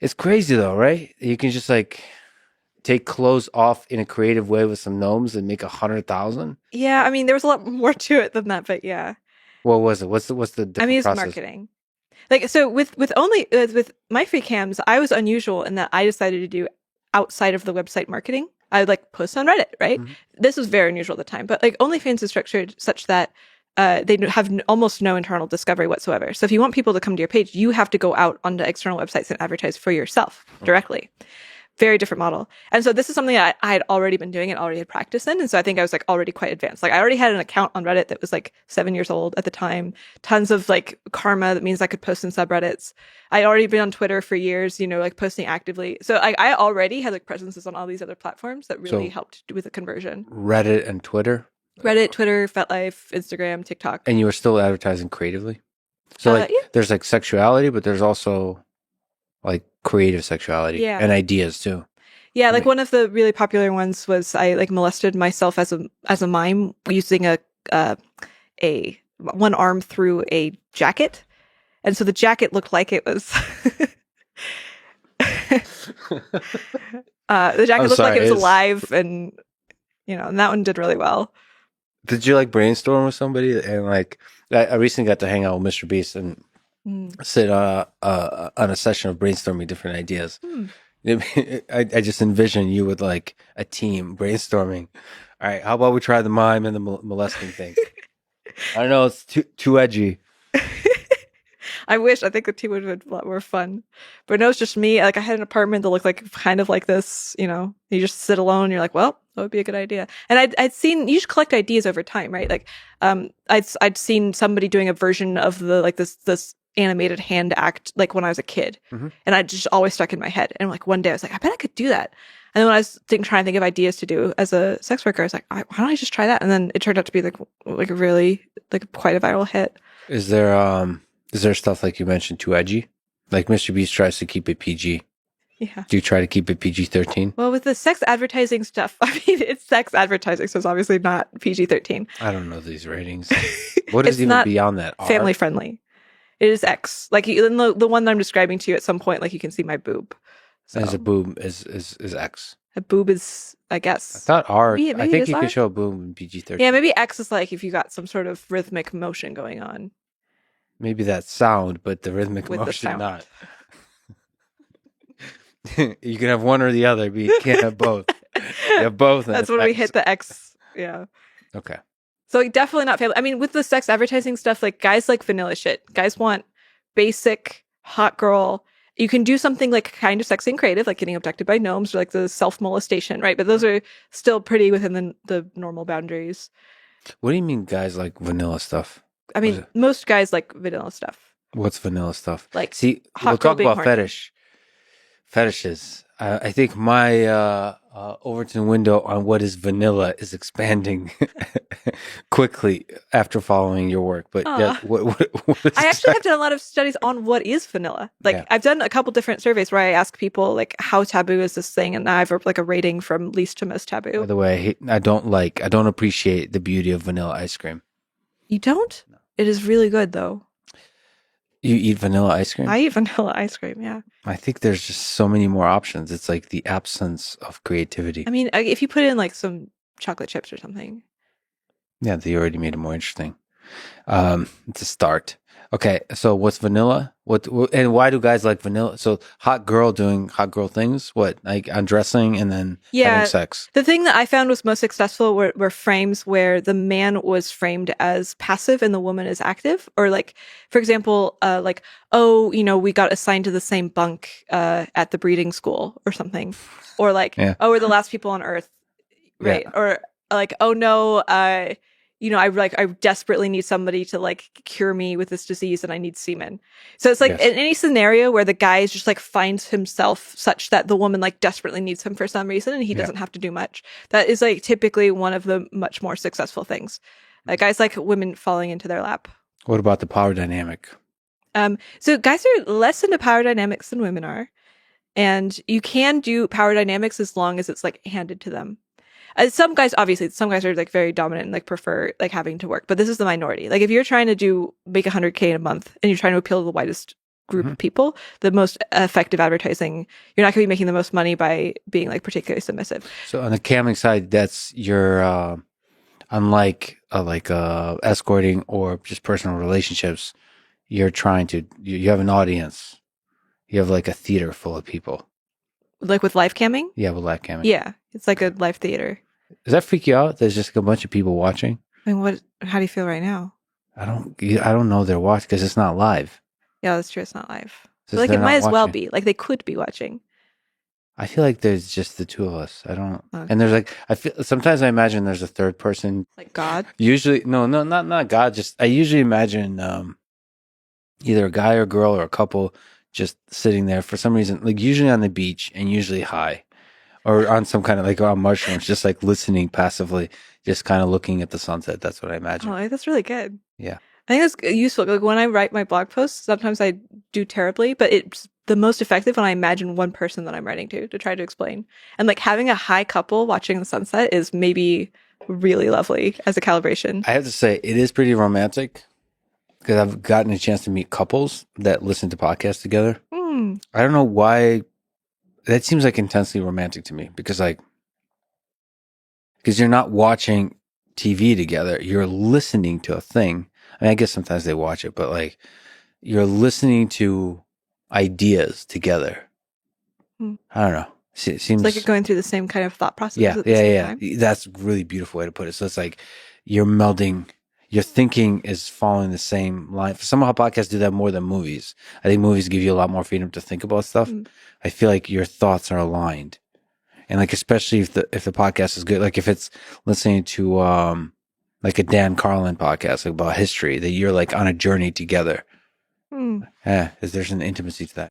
It's crazy though, right? You can just like take clothes off in a creative way with some gnomes and make 100,000. Yeah, I mean, there was a lot more to it than that, but yeah. What was it? What's the I mean, different it's process? marketing. Like so with my free cams, I was unusual in that I decided to do outside of the website marketing. I would like post on Reddit, right? Mhm. This was very unusual at the time, but like OnlyFans is structured such that they have almost no internal discovery whatsoever. So if you want people to come to your page, you have to go out onto external websites and advertise for yourself Okay. directly. Very different model. And so this is something I had already been doing and already had practice in. And so I think I was like already quite advanced. Like I already had an account on Reddit that was like 7 years old at the time. Tons of like karma that means I could post in subreddits. I'd already been on Twitter for years, like posting actively. So I already had like presences on all these other platforms that really So helped with the conversion. Reddit and Twitter, Reddit, Twitter, FetLife, Instagram, TikTok. and you were still advertising creatively. So like Yeah, there's like sexuality, but there's also like creative sexuality yeah. and ideas too. Yeah, I like mean, one of the really popular ones was I like molested myself as a mime using a one arm through a jacket, and so the jacket looked like it was the I'm jacket looked like sorry. it was alive, and and that one did really well. Did you like brainstorm with somebody? And like, I recently got to hang out with Mr. Beast and Mm. sit on a session of brainstorming different ideas. Hmm. I just envision you with like a team brainstorming. All right, how about we try the mime and the molesting thing? I don't know, it's too edgy. I wish. I think the team would have been a lot more fun. But no, it's just me. Like I had an apartment that looked like kind of like this. You just sit alone. And you're like, well, that would be a good idea. And I'd seen you just collect ideas over time, right? Like, I'd seen somebody doing a version of the like this animated hand act like when I was a kid, Hmm. and I just always stuck in my head. And like one day I was like, I bet I could do that. And then when I was trying to think of ideas to do as a sex worker, I was like, why don't I just try that? And then it turned out to be like a really like quite a viral hit. Is there stuff like you mentioned too edgy? Like Mr. Beast tries to keep it PG. Yeah. Do you try to keep it PG-13? Well, with the sex advertising stuff, I mean, it's sex advertising, so it's obviously not PG-13. I don't know these ratings. What is It's even not beyond that? family R? friendly. It is X. Like the one that I'm describing to you at some point, like you can see my boob. As a So boob is X. a boob is, I I guess, thought R. I maybe it think is you can R. show a boob in PG Yeah, 13. maybe X is like if you got some sort of rhythmic motion going on Maybe that sound, but the rhythmic with the motion sound. not. You can have one or the other, but you can't have both. You have both, and That's it's when we X. hit the X. Yeah. Okay. So like, definitely not family. I mean, with the sex advertising stuff, like guys like vanilla shit. Guys want basic hot girl. You can do something like kind of sexy and creative, like getting abducted by gnomes or like the self molestation, right? But those are still pretty within the normal boundaries. What do you mean, guys like vanilla stuff? I What is mean, it? most guys like vanilla stuff, What's vanilla stuff? like See, we'll hot girl talk being about horny. fetishes. I think my Overton window on what is vanilla is expanding quickly after following your work. But yeah, Ah. what is I actually have exactly? done a lot of studies on what is vanilla. Like Yeah. I've done a couple different surveys where I ask people like how taboo is this thing, and I have like a rating from least to most By taboo. the way, I don't appreciate the beauty of vanilla ice cream. You don't? It is really good though. You eat vanilla ice cream? I eat vanilla ice cream. Yeah. I think there's just so many more options. It's like the absence of I creativity. mean, if you put in like some chocolate chips or something. Yeah, they already made it more interesting. It's a start. Okay, so what's vanilla? And why do guys like vanilla? So hot girl doing hot girl things. What, like undressing and then having Yeah. sex? The thing that I found was most successful were frames where the man was framed as passive and the woman as active. Or like, for example, like, oh, we got assigned to the same bunk at the breeding school or something. Or like, Yeah, oh, we're the last people on Earth. Right. yeah, Or like, oh no, I desperately need somebody to like cure me with this disease and I need semen. So it's like yes, in any scenario where the guy is just like finds himself such that the woman like desperately needs him for some reason and he yeah. doesn't have to do much. That is like typically one of the much more successful things. Guys like women falling into their lap. What about the power dynamic? So guys are less into power dynamics than women are. And you can do power dynamics as long as it's like handed to them. Some guys are like very dominant and like prefer like having to work, but this is the minority. Like if you're trying to make 100K in a month and you're trying to appeal to the widest group Mhm. of people, the most effective advertising. You're not going to be making the most money by being like particularly submissive. So on the camming side, that's your unlike escorting or just personal relationships. You're trying to you have an audience. You have like a theater full of people. Like with live camming, Yeah, with live camming. yeah, it's like Okay. a live theater. Does that freak you out? There's just a bunch of people watching. I mean, what? How do you feel right now? I don't know they're watching because it's not live. Yeah, that's true. It's not live, but Since like they're it might not as well watching. be. Like they could be watching. I feel like there's just the two of us. I don't. Okay. And there's like I feel sometimes I imagine there's a third person. Like God. Usually, no, not God. Just I usually imagine either a guy or girl or a couple just sitting there for some reason, like usually on the beach and usually high or on some kind of like on mushrooms, just like listening passively, just kind of looking at the sunset. That's what I imagine. Oh, that's really good. Yeah. I think it's useful. Like when I write my blog posts, sometimes I do terribly, but it's the most effective when I imagine one person that I'm writing to try to explain. And like having a high couple watching the sunset is maybe really lovely as a calibration. I have to say, it is pretty romantic because I've gotten a chance to meet couples that listen to podcasts together. Mm. I don't know why that seems like intensely romantic to me because you're not watching TV together, you're listening to a thing. I mean, I guess sometimes they watch it, but like you're listening to ideas together. Mm. I don't know. It seems It's like you're going through the same kind of thought process yeah, at the same yeah, time. yeah. That's a really beautiful way to put it. So it's like you're melding. Your thinking is following the same line. Somehow podcasts do that more than movies. I think movies give you a lot more freedom to think about stuff. Mm. I feel like your thoughts are aligned, and like especially if the podcast is good, like if it's listening to like a Dan Carlin podcast like about history, that you're like on a journey together. Mm. There's an intimacy to that.